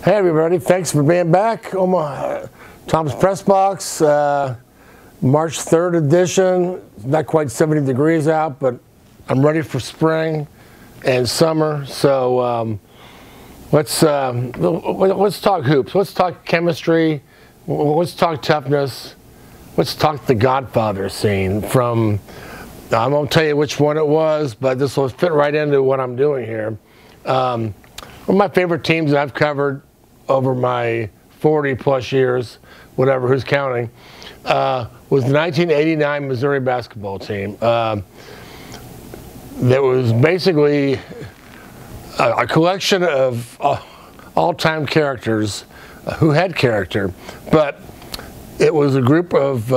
Hey everybody, thanks for being back. Tom's Press Box, March 3rd edition. It's not quite 70 degrees out, but I'm ready for spring and summer. So let's talk hoops. Let's talk chemistry. Let's talk toughness. Let's talk the Godfather scene from, I won't tell you which one it was, but this will fit right into what I'm doing here. One of my favorite teams that I've covered over my 40 plus years, whatever, who's counting, was the 1989 Missouri basketball team. That was basically a collection of all-time characters who had character, but it was a group of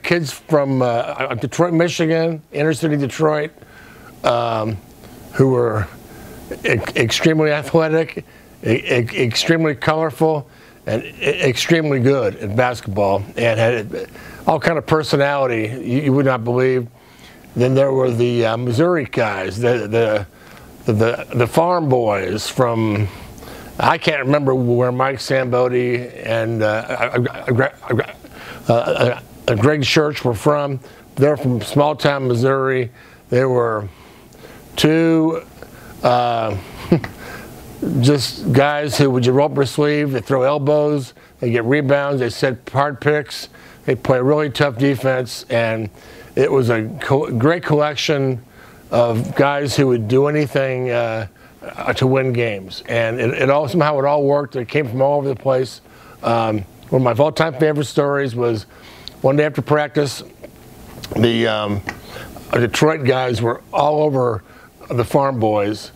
kids from Detroit, Michigan, inner city Detroit, who were extremely athletic, extremely colorful, and extremely good at basketball, and had all kind of personality you would not believe. Then there were the Missouri guys, the farm boys from, I can't remember where Mike Sambodi and Greg Church were from. They're from small town Missouri. They were two just guys who would roll up their sleeve, they throw elbows, they get rebounds, they set hard picks, they play really tough defense, and it was a great collection of guys who would do anything to win games. And it all somehow it all worked. It came from all over the place. One of my all-time favorite stories was one day after practice, the Detroit guys were all over the farm boys,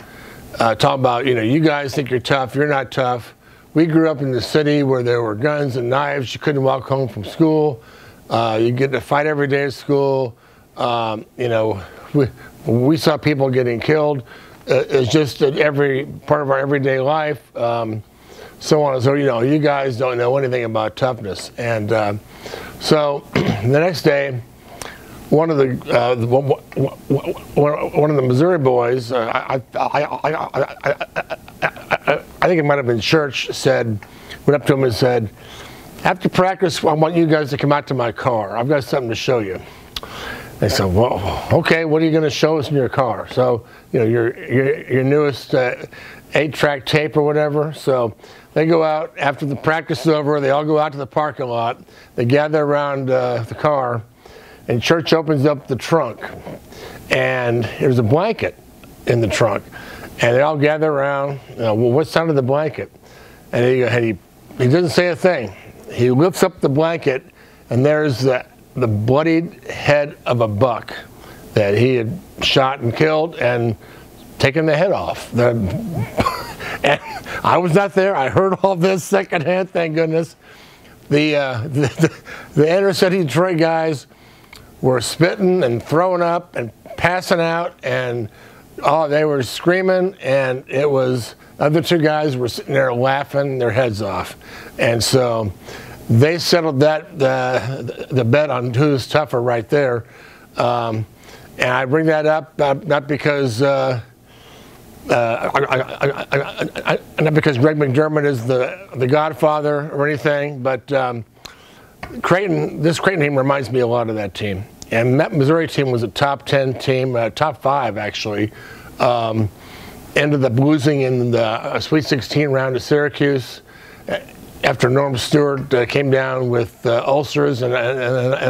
talking about, you guys think you're tough, you're not tough. We grew up in the city where there were guns and knives. You couldn't walk home from school. You get to fight every day at school. We saw people getting killed. It's just every part of our everyday life. So on and so, you guys don't know anything about toughness. And so the next day, one of the Missouri boys, I think it might have been Church, went up to him and said, "After practice, I want you guys to come out to my car. I've got something to show you." They said, "Well, okay, what are you going to show us in your car?" So, your newest 8-track tape or whatever. So they go out after the practice is over. They all go out to the parking lot. They gather around the car. And Church opens up the trunk, and there's a blanket in the trunk. And they all gather around, well, what's under the blanket? And he doesn't say a thing. He lifts up the blanket, and there's the bloodied head of a buck that he had shot and killed and taken the head off. And I was not there. I heard all this secondhand, thank goodness. The inner city Detroit guys were spitting and throwing up and passing out, and they were screaming, and it was, other two guys were sitting there laughing their heads off. And so they settled the bet on who's tougher right there. And I bring that up not because not because Greg McDermott is the Godfather or anything, but this Creighton team reminds me a lot of that team. And that Missouri team was a top 10 team, top 5 actually. Ended up losing in the Sweet 16 round to Syracuse after Norm Stewart came down with ulcers and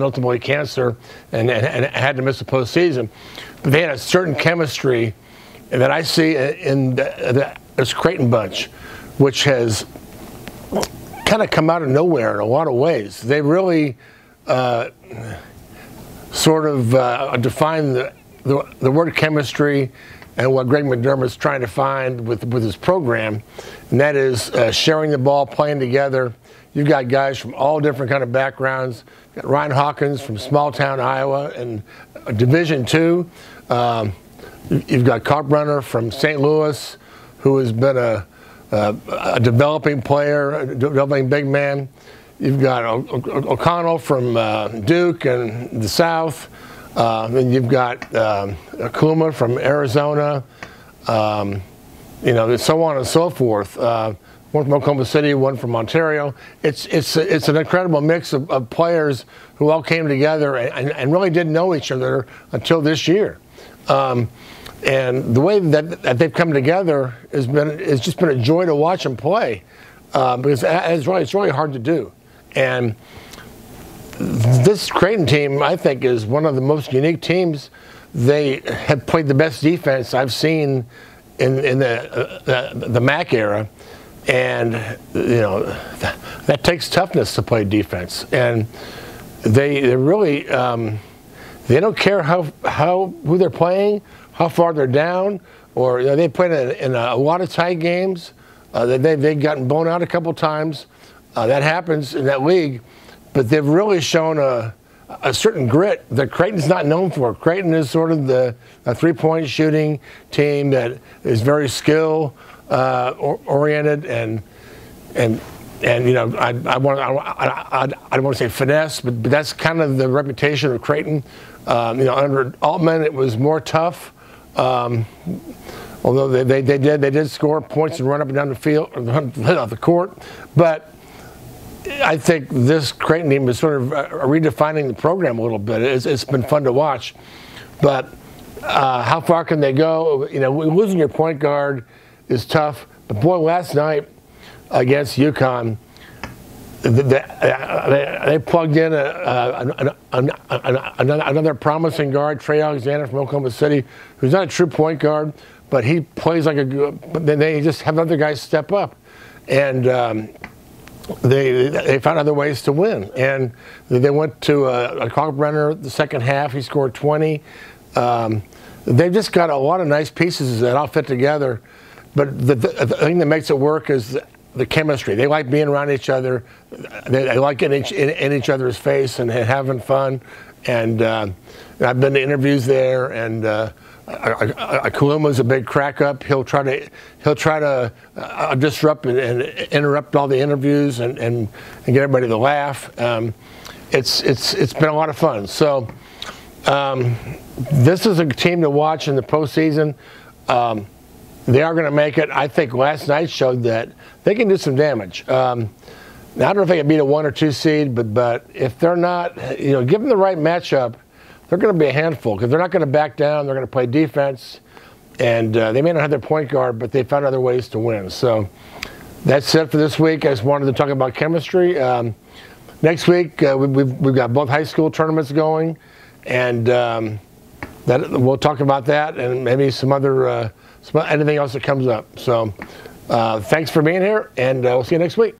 ultimately cancer and had to miss the postseason. But they had a certain chemistry that I see in this Creighton bunch, which has kind of come out of nowhere in a lot of ways. They really sort of define the word chemistry and what Greg McDermott's trying to find with his program, and that is sharing the ball, playing together. You've got guys from all different kind of backgrounds. You've got Ryan Hawkins from small town Iowa and Division II. You've got Carbrunner from St. Louis, who has been a developing player, a developing big man. You've got O'Connell from Duke and the South. Then you've got Kluma from Arizona. So on and so forth. one from Oklahoma City, one from Ontario. It's an incredible mix of players who all came together and really didn't know each other until this year. And the way that they've come together it's just been a joy to watch them play, because it's really hard to do. And this Creighton team, I think, is one of the most unique teams. They have played the best defense I've seen in the MAC era, and that takes toughness to play defense. And they really they don't care who they're playing, how far they're down, or they played in a lot of tight games. They've gotten blown out a couple times. That happens in that league, but they've really shown a certain grit that Creighton's not known for. Creighton is sort of a three-point shooting team that is very skill oriented, and I don't want to say finesse, but that's kind of the reputation of Creighton. Under Altman, it was more tough. Although they did score points and run up and down the field, off the court, but I think this Creighton team is sort of redefining the program a little bit. It's been fun to watch, but how far can they go? Losing your point guard is tough. But boy, last night against UConn, they plugged in another promising guard, Trey Alexander from Oklahoma City, who's not a true point guard, but he plays like a good. But then they just have other guys step up, and they found other ways to win. And they went to a Kalkbrenner the second half. He scored 20. They've just got a lot of nice pieces that all fit together. But the thing that makes it work is the chemistry. They like being around each other. They like getting in each other's face and having fun. And I've been to interviews there, and Kaluma's a big crack up. He'll try to disrupt and interrupt all the interviews and get everybody to laugh. It's been a lot of fun. So this is a team to watch in the postseason. They are going to make it. I think last night showed that they can do some damage. Now, I don't know if they can beat a 1 or 2 seed, but if they're not, give them the right matchup, they're going to be a handful, because they're not going to back down. They're going to play defense, and they may not have their point guard, but they found other ways to win. So that's it for this week. I just wanted to talk about chemistry. Next week, we've got both high school tournaments going, and we'll talk about that and maybe some other anything else that comes up. So thanks for being here, and we'll see you next week.